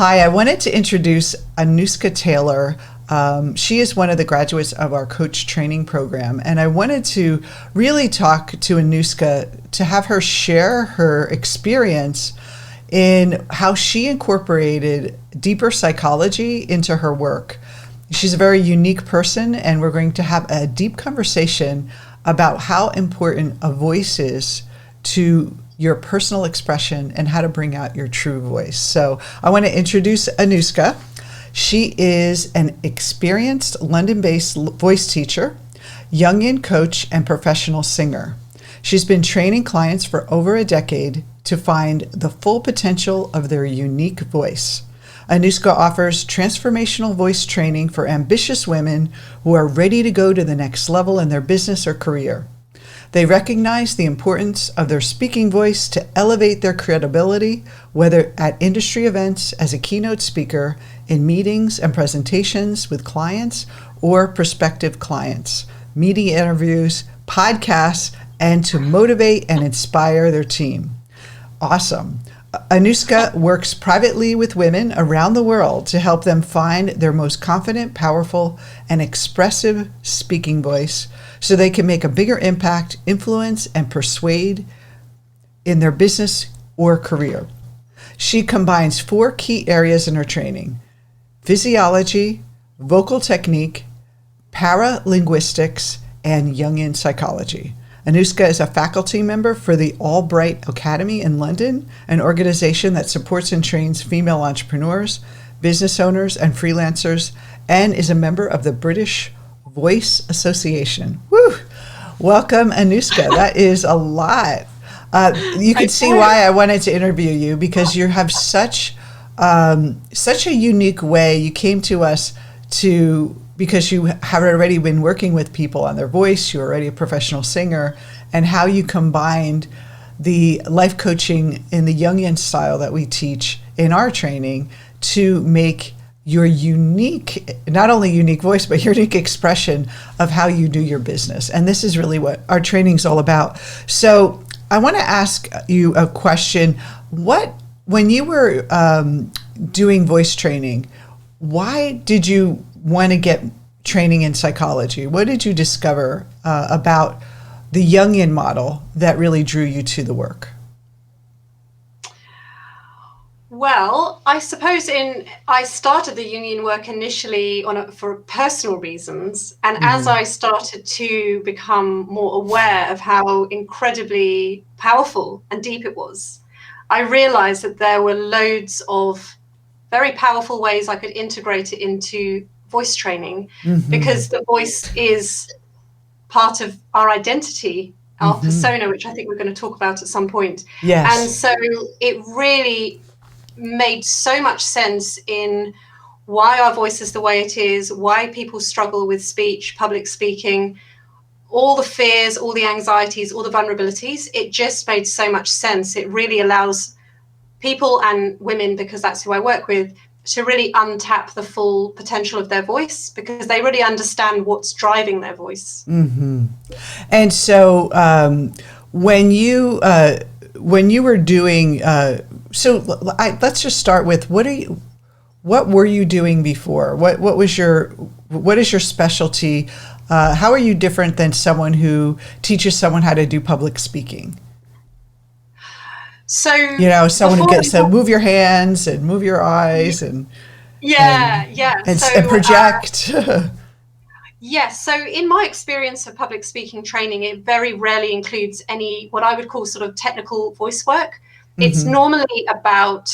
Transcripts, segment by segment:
Hi, I wanted to introduce Anouska Taylor. She is one of the graduates of our coach training program, and I wanted to really talk to Anouska to have her share her experience in how she incorporated deeper psychology into her work. She's a very unique person, and we're going to have a deep conversation about how important a voice is to your personal expression and how to bring out your true voice. So I want to introduce Anouska. She is an experienced London-based voice teacher, Jungian coach, and professional singer. She's been training clients for over a decade to find the full potential of their unique voice. Anouska offers transformational voice training for ambitious women who are ready to go to the next level in their business or career. They recognize the importance of their speaking voice to elevate their credibility, whether at industry events as a keynote speaker, in meetings and presentations with clients or prospective clients, media interviews, podcasts, and to motivate and inspire their team. Awesome. Anouska works privately with women around the world to help them find their most confident, powerful, and expressive speaking voice so they can make a bigger impact, influence, and persuade in their business or career. She combines 4 key areas in her training: physiology, vocal technique, paralinguistics, and Jungian psychology. Anouska is a faculty member for the Albright Academy in London, an organization that supports and trains female entrepreneurs, business owners, and freelancers, and is a member of the British Voice Association. Woo! Welcome, Anouska. That is a lot. You can see why I wanted to interview you, because you have such a unique way. You came to us because you have already been working with people on their voice. You're already a professional singer, and how you combined the life coaching in the Jungian style that we teach in our training to make your unique, not only unique voice, but your unique expression of how you do your business. And this is really what our training is all about. So I want to ask you a question. When you were doing voice training, why did you want to get training in psychology? What did you discover about the Jungian model that really drew you to the work? Well, I suppose I started the Jungian work initially for personal reasons. And as I started to become more aware of how incredibly powerful and deep it was, I realized that there were loads of very powerful ways I could integrate it into voice training, because the voice is part of our identity, our persona, which I think we're going to talk about at some point. Yes. And so it really made so much sense in why our voice is the way it is, why people struggle with speech, public speaking, all the fears, all the anxieties, all the vulnerabilities. It just made so much sense. It really allows people and women, because that's who I work with, to really untap the full potential of their voice, because they really understand what's driving their voice. And so when you were doing, let's just start with what were you doing before? What is your specialty? How are you different than someone who teaches someone how to do public speaking? So, someone who gets to move your hands and move your eyes and project. Yes. So in my experience of public speaking training, it very rarely includes any what I would call sort of technical voice work. It's normally about,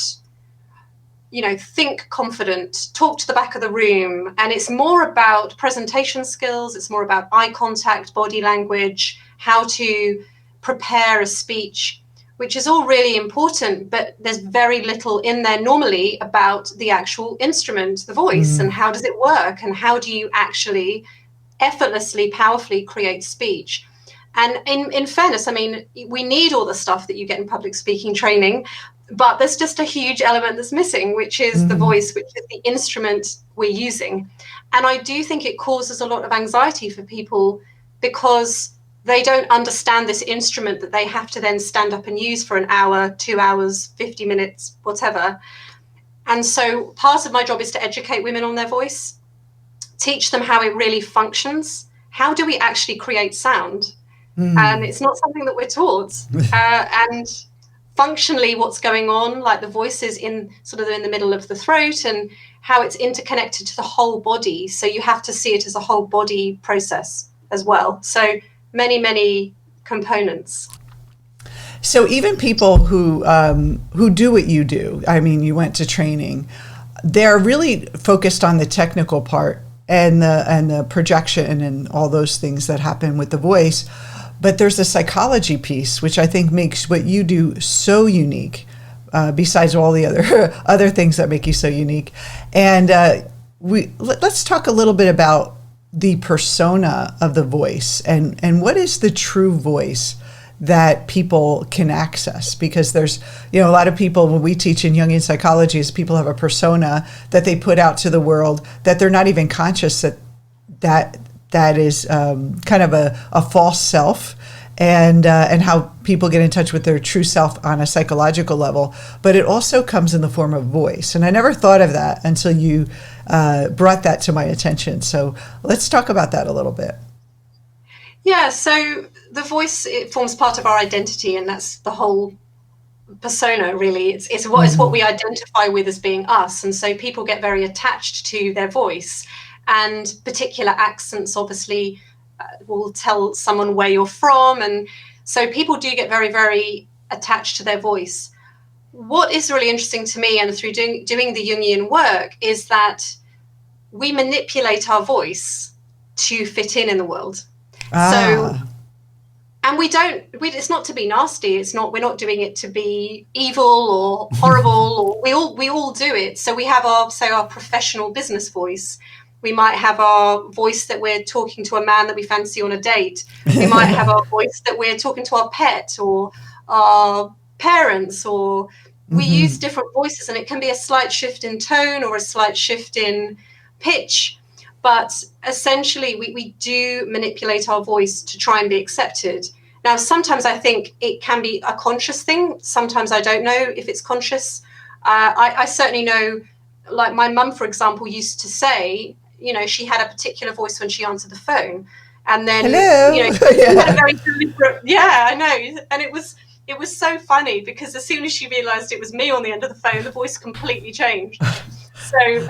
think confident, talk to the back of the room. And it's more about presentation skills. It's more about eye contact, body language, how to prepare a speech, which is all really important, but there's very little in there normally about the actual instrument, the voice, and how does it work, and how do you actually effortlessly, powerfully create speech. And in fairness, I mean, we need all the stuff that you get in public speaking training, but there's just a huge element that's missing, which is the voice, which is the instrument we're using. And I do think it causes a lot of anxiety for people, because they don't understand this instrument that they have to then stand up and use for an hour, 2 hours, 50 minutes, whatever. And so part of my job is to educate women on their voice, teach them how it really functions. How do we actually create sound? And it's not something that we're taught. And functionally, what's going on, like the voice is in the middle of the throat, and how it's interconnected to the whole body. So you have to see it as a whole body process as well. So many components. So even people who do what you do, I mean, you went to training, they're really focused on the technical part and the projection and all those things that happen with the voice. But there's a psychology piece, which I think makes what you do so unique, besides all the other things that make you so unique. And let's talk a little bit about the persona of the voice and what is the true voice that people can access, because there's, a lot of people, when we teach in Jungian psychology, is people have a persona that they put out to the world that they're not even conscious that is kind of a false self, and how people get in touch with their true self on a psychological level. But it also comes in the form of voice. And I never thought of that until you brought that to my attention. So let's talk about that a little bit. Yeah, so the voice, it forms part of our identity, and that's the whole persona, really. It's what we identify with as being us. And so people get very attached to their voice, and particular accents obviously will tell someone where you're from. And so people do get very, very attached to their voice. What is really interesting to me, and through doing the Jungian work, is that we manipulate our voice to fit in the world. So, and it's not to be nasty. We're not doing it to be evil or horrible, or we all do it. So we have our professional business voice. We might have our voice that we're talking to a man that we fancy on a date. We might have our voice that we're talking to our pet or our parents, or we use different voices, and it can be a slight shift in tone or a slight shift in pitch. But essentially, we do manipulate our voice to try and be accepted. Now, sometimes I think it can be a conscious thing. Sometimes I don't know if it's conscious. I certainly know, like my mum, for example, used to say, she had a particular voice when she answered the phone. And then, hello. She had a very deliberate, yeah, I know. And it was so funny, because as soon as she realized it was me on the end of the phone, the voice completely changed. So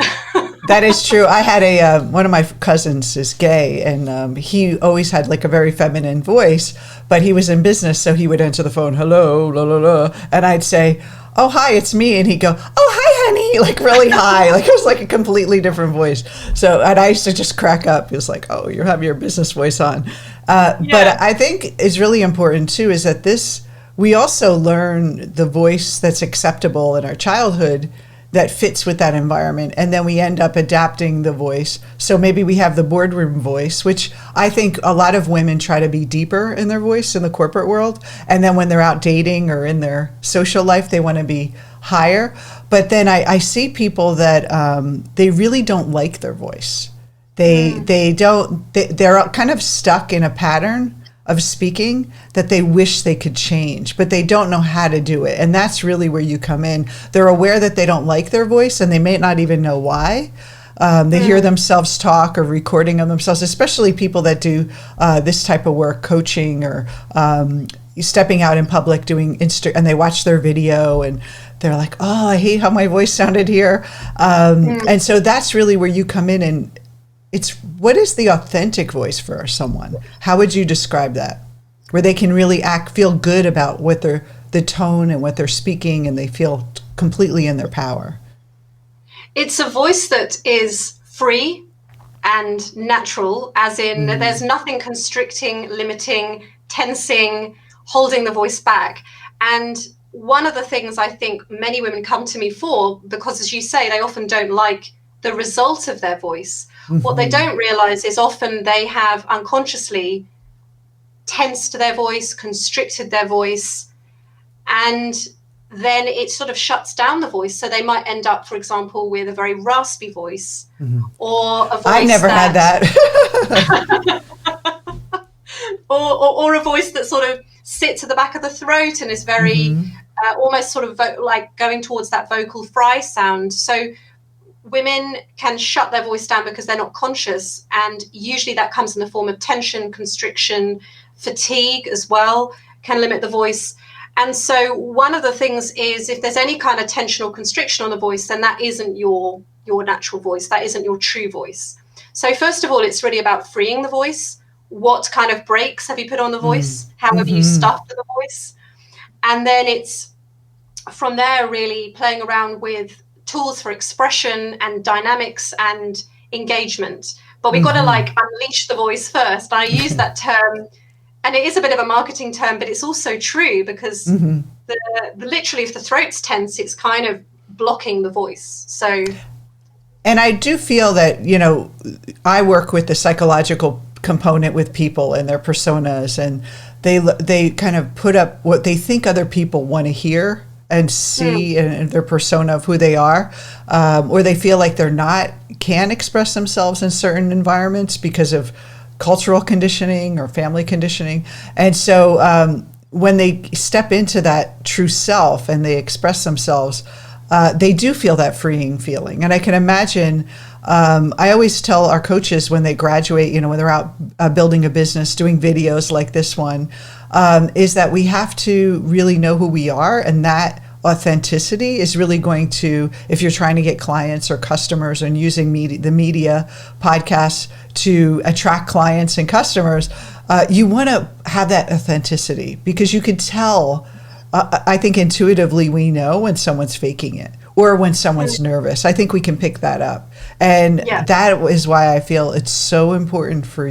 that is true. I had one of my cousins is gay, and he always had like a very feminine voice, but he was in business, so he would answer the phone, hello, la la la, and I'd say, oh hi, it's me, and he'd go, oh hi honey, like really high, like it was like a completely different voice. So, and I used to just crack up. It was like, oh, you have your business voice on. But I think it's really important too is that we also learn the voice that's acceptable in our childhood that fits with that environment. And then we end up adapting the voice. So maybe we have the boardroom voice, which I think a lot of women try to be deeper in their voice in the corporate world. And then when they're out dating or in their social life, they want to be higher. But then I see people that they really don't like their voice. They're kind of stuck in a pattern of speaking that they wish they could change, but they don't know how to do it. And that's really where you come in. They're aware that they don't like their voice, and they may not even know why. They hear themselves talk or recording of themselves, especially people that do this type of work, coaching or stepping out in public, doing and they watch their video and they're like, oh, I hate how my voice sounded here. And so that's really where you come in, and what is the authentic voice for someone? How would you describe that? Where they can really feel good about what the tone and what they're speaking, and they feel completely in their power. It's a voice that is free and natural, as in there's nothing constricting, limiting, tensing, holding the voice back. And one of the things I think many women come to me for, because as you say, they often don't like the result of their voice. What they don't realize is often they have unconsciously tensed their voice, constricted their voice, and then it sort of shuts down the voice. So they might end up, for example, with a very raspy voice, or a voice I never had that. or a voice that sort of sits at the back of the throat and is very almost sort of like going towards that vocal fry sound. So women can shut their voice down because they're not conscious, and usually that comes in the form of tension, constriction, fatigue as well, can limit the voice. And so one of the things is, if there's any kind of tension or constriction on the voice, then that isn't your natural voice, that isn't your true voice. So first of all, it's really about freeing the voice. What kind of brakes have you put on the voice? How have you stuffed the voice? And then it's from there really playing around with tools for expression and dynamics and engagement. But we've got to like unleash the voice first. I use that term, and it is a bit of a marketing term, but it's also true, because the literally, if the throat's tense, it's kind of blocking the voice. So, and I do feel that, you know, I work with the psychological component with people and their personas, and they kind of put up what they think other people want to hear and see in their persona of who they are, or they feel like can express themselves in certain environments because of cultural conditioning or family conditioning. And so when they step into that true self and they express themselves, they do feel that freeing feeling. And I can imagine, I always tell our coaches when they graduate, you know, when they're out building a business, doing videos like this one, is that we have to really know who we are, and that authenticity is really going to, if you're trying to get clients or customers and using the media podcasts to attract clients and customers, you want to have that authenticity, because you can tell, I think intuitively we know when someone's faking it or when someone's nervous. I think we can pick that up. And that is why I feel it's so important for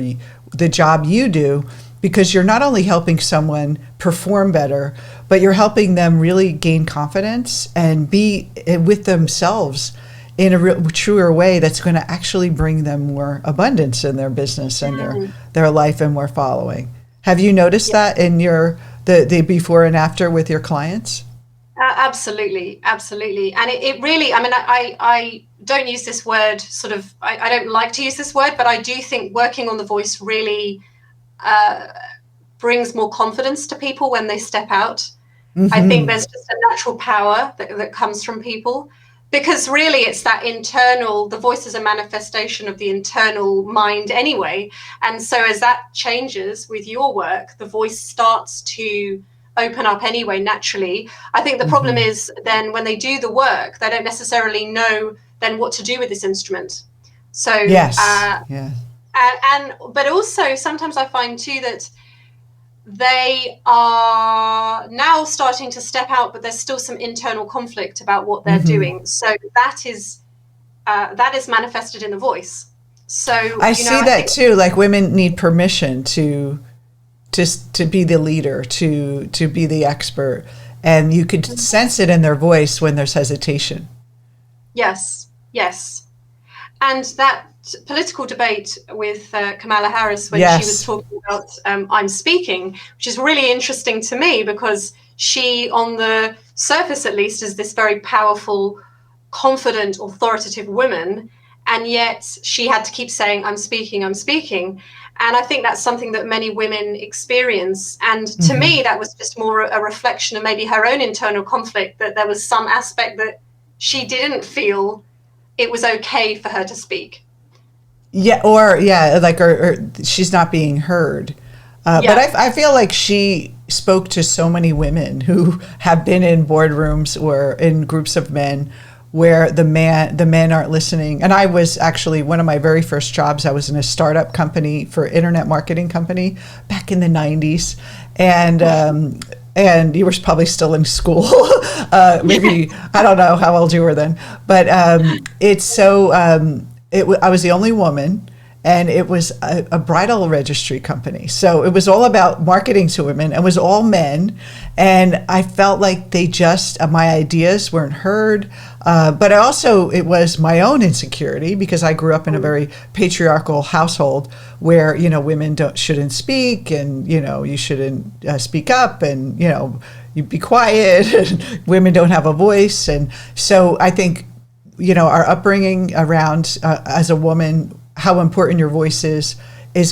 the job you do, because you're not only helping someone perform better, but you're helping them really gain confidence and be with themselves in a truer way that's going to actually bring them more abundance in their business and their life and more following. Have you noticed that in the before and after with your clients? Absolutely. And it really, I mean, I don't use this word sort of, I don't like to use this word, but I do think working on the voice really brings more confidence to people when they step out. I think there's just a natural power that comes from people, because really it's that internal, the voice is a manifestation of the internal mind anyway. And so as that changes with your work, the voice starts to open up anyway, naturally. I think the problem is then when they do the work, they don't necessarily know then what to do with this instrument. So, but also sometimes I find too that they are now starting to step out, but there's still some internal conflict about what they're doing. So that is manifested in the voice. So I see that too. Like women need permission to be the leader, to be the expert, and you could sense it in their voice when there's hesitation. Yes, and that political debate with Kamala Harris when she was talking about I'm speaking, which is really interesting to me, because she, on the surface at least, is this very powerful, confident, authoritative woman, and yet she had to keep saying I'm speaking. And I think that's something that many women experience. And to me, that was just more a reflection of maybe her own internal conflict, that there was some aspect that she didn't feel it was okay for her to speak. Or she's not being heard. But I feel like she spoke to so many women who have been in boardrooms or in groups of men where the men aren't listening. And I was actually, one of my very first jobs, I was in a startup company for internet marketing company back in the 90s. And you were probably still in school. Maybe, I don't know how old you were then. But it's so, I was the only woman, and it was a bridal registry company. So it was all about marketing to women. It was all men. And I felt like my ideas weren't heard. But it was my own insecurity, because I grew up in a very patriarchal household where, women shouldn't speak, and, you shouldn't speak up, and, you be quiet, and women don't have a voice. And so I think, our upbringing around as a woman, how important your voice is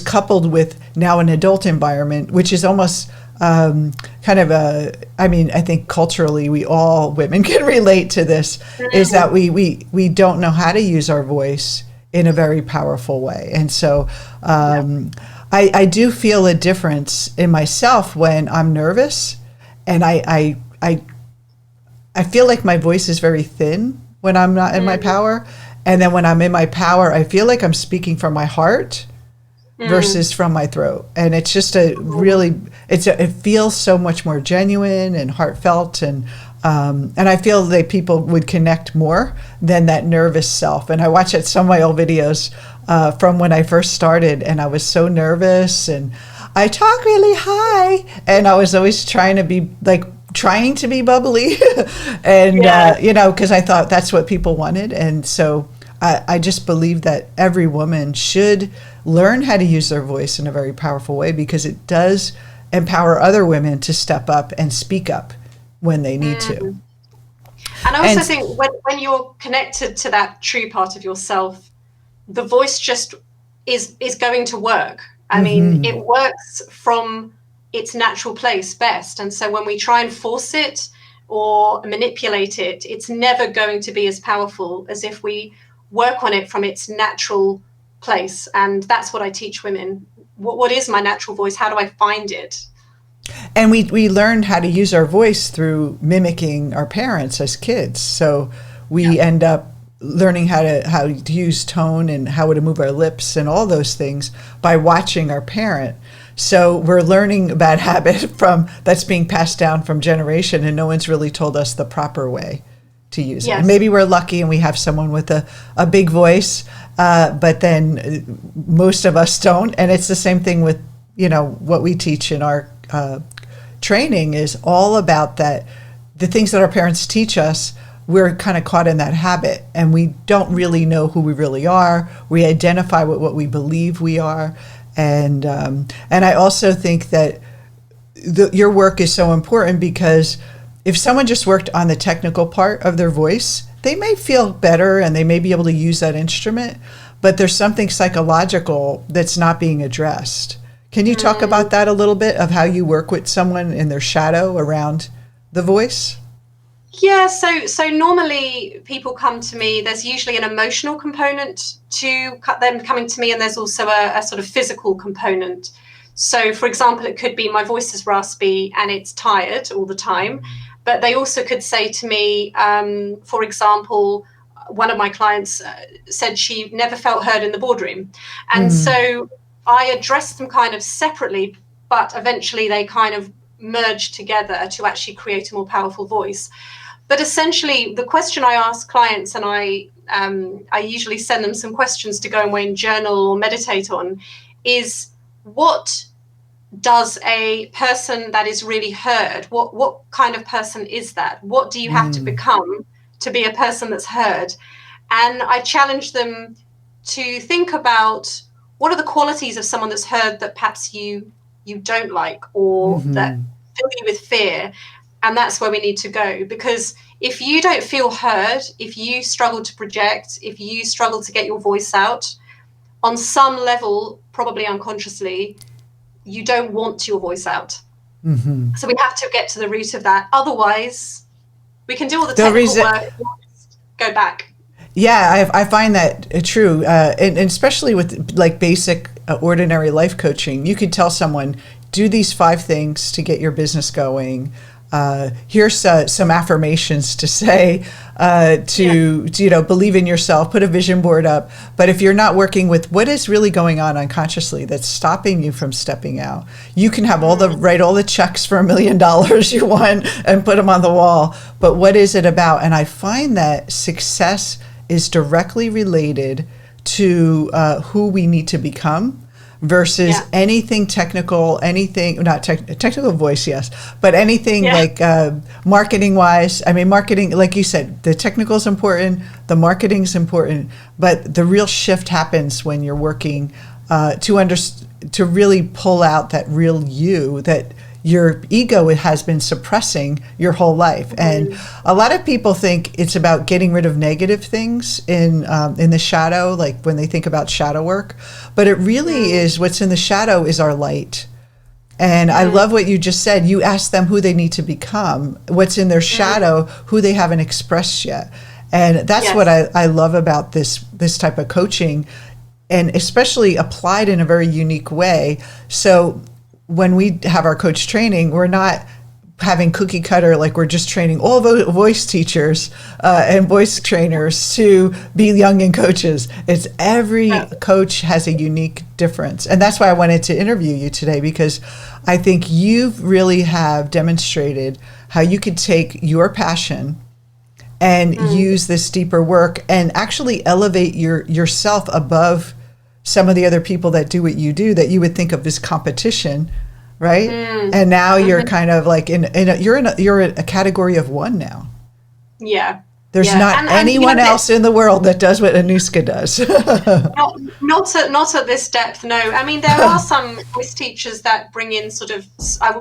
coupled with now an adult environment, which is almost kind of I think culturally all women can relate to this, is that we don't know how to use our voice in a very powerful way. And so I do feel a difference in myself when I'm nervous, and I feel like my voice is very thin when I'm not in my power. And then when I'm in my power, I feel like I'm speaking from my heart versus from my throat. And it's just it feels so much more genuine and heartfelt. And I feel that people would connect more than that nervous self. And I watched some of my old videos from when I first started, and I was so nervous, and I talk really high, and I was always trying to be bubbly and because I thought that's what people wanted. And so I just believe that every woman should learn how to use their voice in a very powerful way, because it does empower other women to step up and speak up when they need to. And I also think when you're connected to that true part of yourself, the voice just is going to work. I mean, it works from its natural place best. And so when we try and force it or manipulate it, it's never going to be as powerful as if we work on it from its natural place. And that's what I teach women. What is my natural voice? How do I find it? And we learned how to use our voice through mimicking our parents as kids. So we end up learning how to use tone and how to move our lips and all those things by watching our parent. So we're learning a bad habit that's being passed down from generation, and no one's really told us the proper way to use it. And maybe we're lucky and we have someone with a big voice, but then most of us don't. And it's the same thing with, what we teach in our training is all about that. The things that our parents teach us, we're kind of caught in that habit, and we don't really know who we really are. We identify with what we believe we are. And I also think that your work is so important, because if someone just worked on the technical part of their voice, they may feel better and they may be able to use that instrument, but there's something psychological that's not being addressed. Can you talk about that a little bit, of how you work with someone in their shadow around the voice? Yeah, so normally people come to me, there's usually an emotional component to them coming to me, and there's also a sort of physical component. So, for example, it could be my voice is raspy and it's tired all the time, but they also could say to me, for example, one of my clients said she never felt heard in the boardroom. And so I addressed them kind of separately, but eventually they kind of merged together to actually create a more powerful voice. But essentially, the question I ask clients, and I usually send them some questions to go away and journal or meditate on, is what does a person that is really heard, what kind of person is that? What do you have to become to be a person that's heard? And I challenge them to think about, what are the qualities of someone that's heard that perhaps you don't like, or that fill you with fear? And that's where we need to go, because if you don't feel heard, if you struggle to project, if you struggle to get your voice out, on some level, probably unconsciously, you don't want your voice out. So we have to get to the root of that. Otherwise, we can do all the technical work, go back. Yeah, I find that true. And especially with like basic, ordinary life coaching, you could tell someone, do these 5 things to get your business going. Here's some affirmations to say, to believe in yourself, put a vision board up. But if you're not working with what is really going on unconsciously that's stopping you from stepping out, you can have write all the checks for $1 million you want and put them on the wall. But what is it about? And I find that success is directly related to who we need to become, versus anything technical, technical voice, yes, but anything like marketing wise. I mean, marketing, like you said, the technical is important, the marketing is important, but the real shift happens when you're working to really pull out that real you that your ego has been suppressing your whole life. And a lot of people think it's about getting rid of negative things in the shadow, like when they think about shadow work. But it really is, what's in the shadow is our light. And I love what you just said. You ask them who they need to become, what's in their shadow, who they haven't expressed yet. And that's what I love about this type of coaching, and especially applied in a very unique way. So when we have our coach training, we're not having cookie cutter, like we're just training all voice teachers and voice trainers to be Jungian coaches. It's every coach has a unique difference. And that's why I wanted to interview you today, because I think you really have demonstrated how you could take your passion and use this deeper work and actually elevate yourself above some of the other people that do what you do, that you would think of as competition, right? And now you're kind of like you're a category of one now. Yeah. There's not anyone else in the world that does what Anouska does. not at this depth, no. I mean, there are some voice teachers that bring in sort of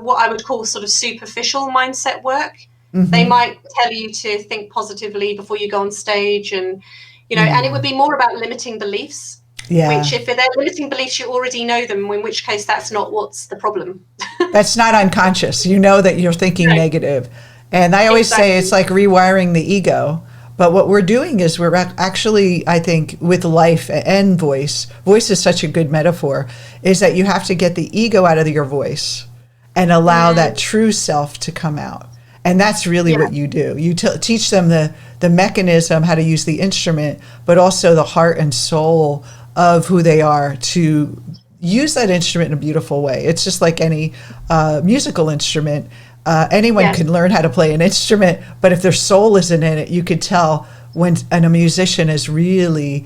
what I would call sort of superficial mindset work. They might tell you to think positively before you go on stage, and and it would be more about limiting beliefs. Yeah. Which, if they're limiting beliefs, you already know them, in which case that's not what's the problem. That's not unconscious. You know that you're thinking negative. And I always say it's like rewiring the ego. But what we're doing is we're actually, I think, with life and voice is such a good metaphor, is that you have to get the ego out of your voice and allow that true self to come out. And that's really what you do. You teach them the mechanism, how to use the instrument, but also the heart and soul of who they are to use that instrument in a beautiful way. It's just like any musical instrument. Anyone can learn how to play an instrument, but if their soul isn't in it, you could tell when a musician is really,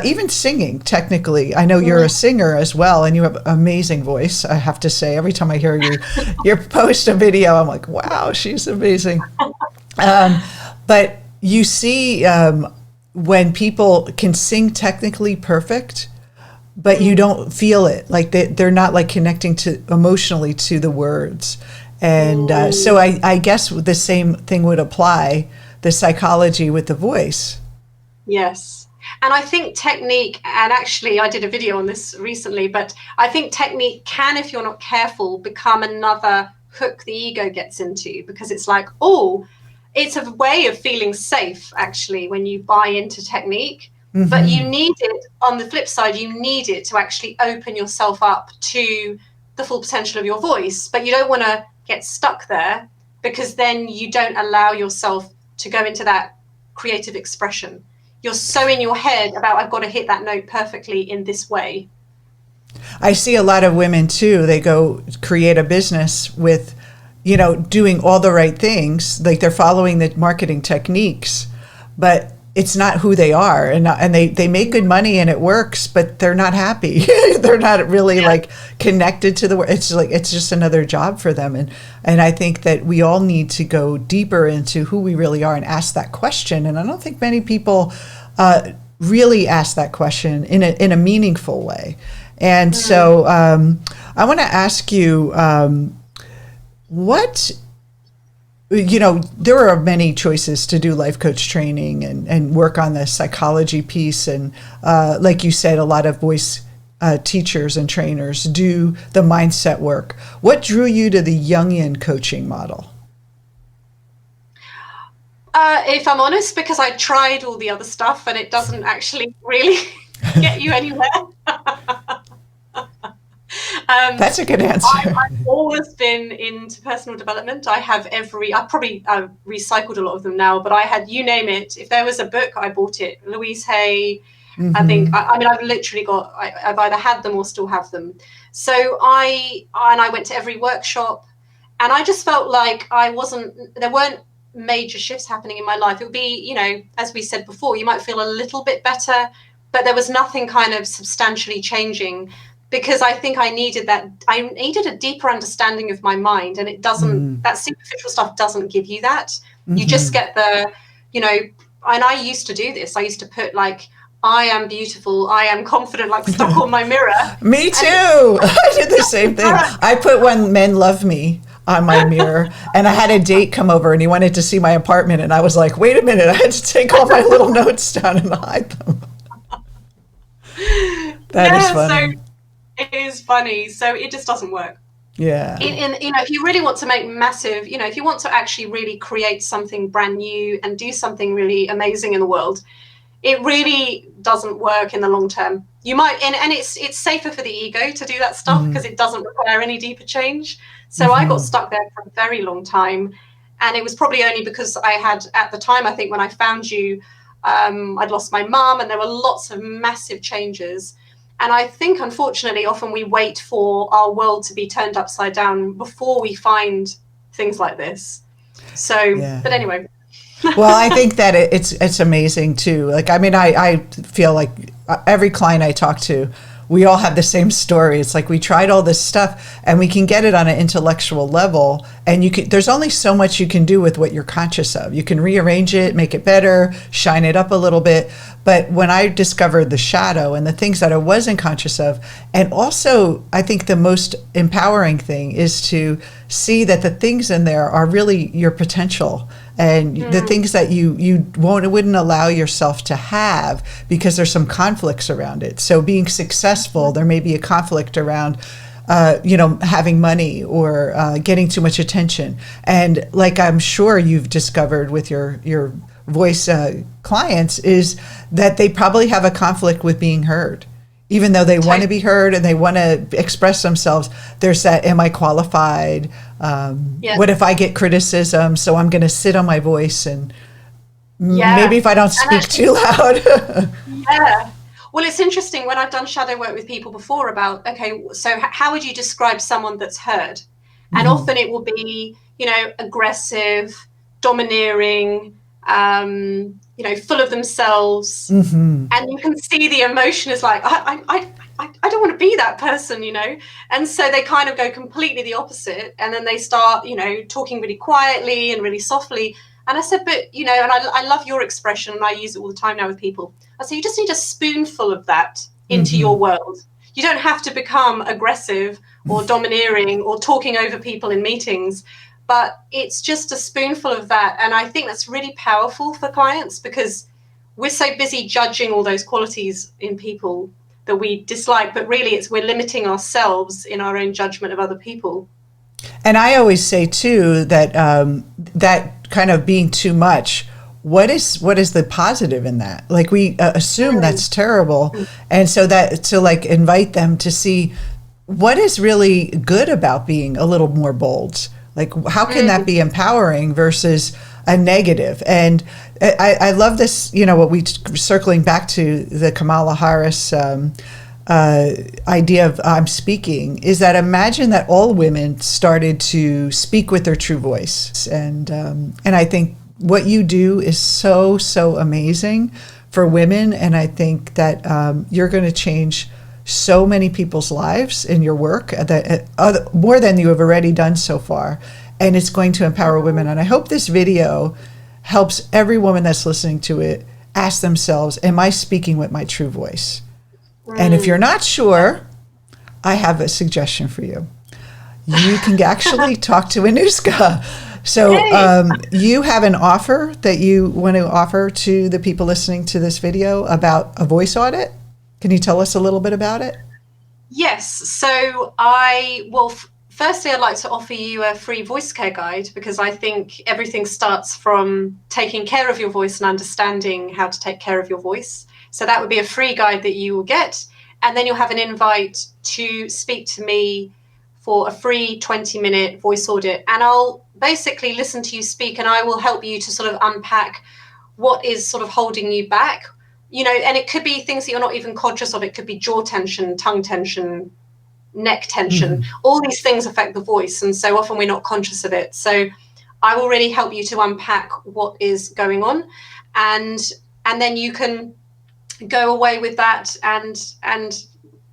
even singing technically. I know you're a singer as well, and you have an amazing voice, I have to say. Every time I hear you post a video, I'm like, wow, she's amazing. But you see, when people can sing technically perfect, but you don't feel it, like they're not like connecting to emotionally to the words. And so I guess the same thing would apply, the psychology with the voice. Yes. And I think technique, and actually I did a video on this recently, but I think technique can, if you're not careful, become another hook the ego gets into, because it's like, it's a way of feeling safe, actually, when you buy into technique. But you need it, on the flip side, you need it to actually open yourself up to the full potential of your voice. But you don't want to get stuck there, because then you don't allow yourself to go into that creative expression. You're so in your head about, I've got to hit that note perfectly in this way. I see a lot of women too, they go create a business with, doing all the right things, like they're following the marketing techniques, but it's not who they are, and they make good money and it works, but they're not happy. They're not really like connected to the work. It's like, it's just another job for them. And I think that we all need to go deeper into who we really are and ask that question. And I don't think many people really ask that question in a meaningful way. And so I want to ask you, what, there are many choices to do life coach training and work on the psychology piece. And like you said, a lot of voice teachers and trainers do the mindset work. What drew you to the Jungian coaching model? If I'm honest, because I tried all the other stuff and it doesn't actually really get you anywhere. That's a good answer. I've always been into personal development. I probably recycled a lot of them now, but I had, you name it. If there was a book, I bought it. Louise Hay, I think, I've literally I've either had them or still have them. So I went to every workshop, and I just felt like there weren't major shifts happening in my life. It would be, as we said before, you might feel a little bit better, but there was nothing kind of substantially changing. Because I think I needed a deeper understanding of my mind, and it doesn't, that superficial stuff doesn't give you that. You just get and I used to do this. I used to put like, I am beautiful, I am confident, like stuck on my mirror. Me too. I did the same thing. I put "When Men Love Me" on my mirror, and I had a date come over and he wanted to see my apartment, and I was like, wait a minute, I had to take all my little notes down and hide them. That is funny. So, it is funny. So it just doesn't work. Yeah. If you really want to make massive, if you want to actually really create something brand new and do something really amazing in the world, it really doesn't work in the long term. You might, and it's safer for the ego to do that stuff because it doesn't require any deeper change. So I got stuck there for a very long time. And it was probably only because I had, at the time, I think when I found you, I'd lost my mum and there were lots of massive changes. And I think, unfortunately, often we wait for our world to be turned upside down before we find things like this. So, But anyway. Well, I think that it's amazing too. Like, I mean, I feel like every client I talk to, we all have the same story. It's like we tried all this stuff and we can get it on an intellectual level, and there's only so much you can do with what you're conscious of. You can rearrange it, make it better, shine it up a little bit. But when I discovered the shadow and the things that I wasn't conscious of, and also I think the most empowering thing is to see that the things in there are really your potential, and the things that you wouldn't allow yourself to have because there's some conflicts around it. So being successful, there may be a conflict around having money or getting too much attention. And like I'm sure you've discovered with your voice clients, is that they probably have a conflict with being heard. Even though they want to be heard and they want to express themselves, there's that, am I qualified? What if I get criticism? So I'm going to sit on my voice and maybe if I don't speak too loud. Well, it's interesting when I've done shadow work with people before about, okay, so how would you describe someone that's heard? And often it will be, aggressive, domineering, full of themselves, and you can see the emotion is like, I don't want to be that person, and so they kind of go completely the opposite, and then they start, talking really quietly and really softly. And I said, but, and I love your expression, and I use it all the time now with people. I say, you just need a spoonful of that into your world. You don't have to become aggressive or domineering or talking over people in meetings. But it's just a spoonful of that. And I think that's really powerful for clients because we're so busy judging all those qualities in people that we dislike. But really, we're limiting ourselves in our own judgment of other people. And I always say, too, that that kind of being too much, what is the positive in that? Like we assume that's terrible. And so to like invite them to see what is really good about being a little more bold. Like, how can that be empowering versus a negative? And I love this, circling back to the Kamala Harris idea of I'm speaking, is that imagine that all women started to speak with their true voice. And I think what you do is so, so amazing for women. And I think that you're going to change so many people's lives in your work, that more than you have already done so far, and it's going to empower women. And I hope this video helps every woman that's listening to it ask themselves, am I speaking with my true voice? And if you're not sure, I have a suggestion for you. You can actually talk to Anouska. So you have an offer that you want to offer to the people listening to this video about a voice audit. Can you tell us a little bit about it? Yes. So firstly, I'd like to offer you a free voice care guide because I think everything starts from taking care of your voice and understanding how to take care of your voice. So that would be a free guide that you will get. And then you'll have an invite to speak to me for a free 20-minute voice audit. And I'll basically listen to you speak and I will help you to sort of unpack what is sort of holding you back. And it could be things that you're not even conscious of. It could be jaw tension, tongue tension, neck tension. All these things affect the voice. And so often we're not conscious of it. So I will really help you to unpack what is going on. And then you can go away with that. And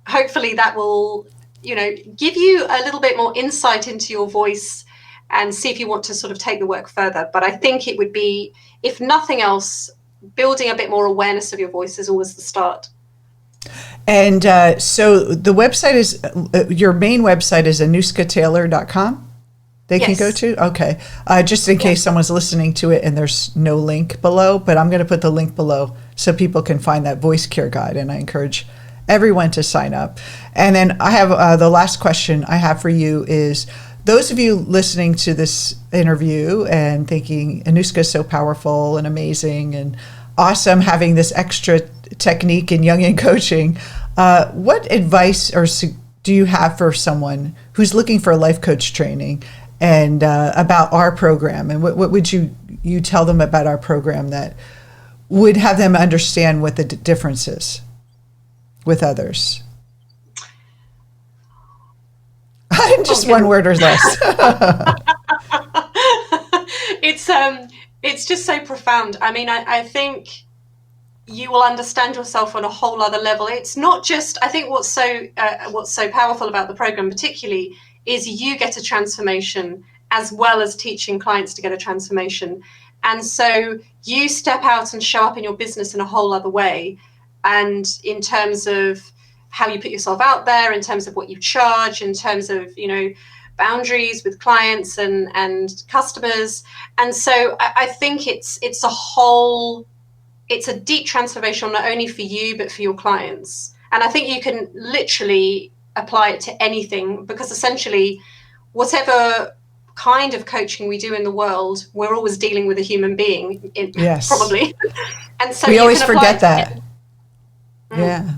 hopefully that will, give you a little bit more insight into your voice and see if you want to sort of take the work further. But I think it would be, if nothing else, building a bit more awareness of your voice is always the start. And so the website is, your main website is AnouskaTaylor.com. They can go to? Okay. Just in case someone's listening to it and there's no link below, but I'm going to put the link below so people can find that voice care guide. And I encourage everyone to sign up. And then I have the last question I have for you is, those of you listening to this interview and thinking Anouska is so powerful and amazing and awesome, having this extra technique in Jungian coaching, what advice do you have for someone who's looking for a life coach training and about our program? And what would you tell them about our program that would have them understand what the difference is with others? Just one word or less. It's just so profound. I mean, I think you will understand yourself on a whole other level. It's not just, I think what's so powerful about the program particularly is you get a transformation as well as teaching clients to get a transformation. And so you step out and show up in your business in a whole other way. And in terms of how you put yourself out there, in terms of what you charge, in terms of, boundaries with clients and customers. And so I think it's a deep transformation, not only for you, but for your clients. And I think you can literally apply it to anything, because essentially whatever kind of coaching we do in the world, we're always dealing with a human being, yes. Probably. And so we always forget that. Yeah.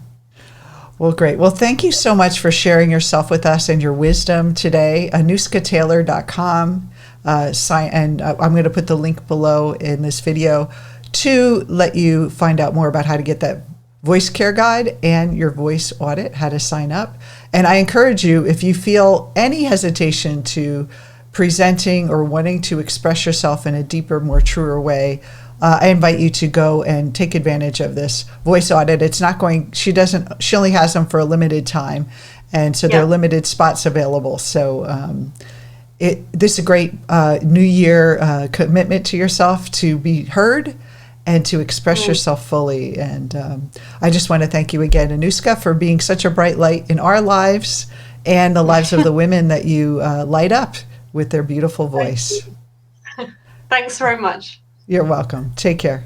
Well, great. Well, thank you so much for sharing yourself with us and your wisdom today. AnouskaTaylor.com. And I'm going to put the link below in this video to let you find out more about how to get that voice care guide and your voice audit, how to sign up. And I encourage you, if you feel any hesitation to presenting or wanting to express yourself in a deeper, more truer way, I invite you to go and take advantage of this voice audit. It's not going, she only has them for a limited time. And so there are limited spots available. So this is a great New Year commitment to yourself to be heard and to express yourself fully. And I just want to thank you again, Anouska, for being such a bright light in our lives and the lives of the women that you light up with their beautiful voice. Thanks very much. You're welcome. Take care.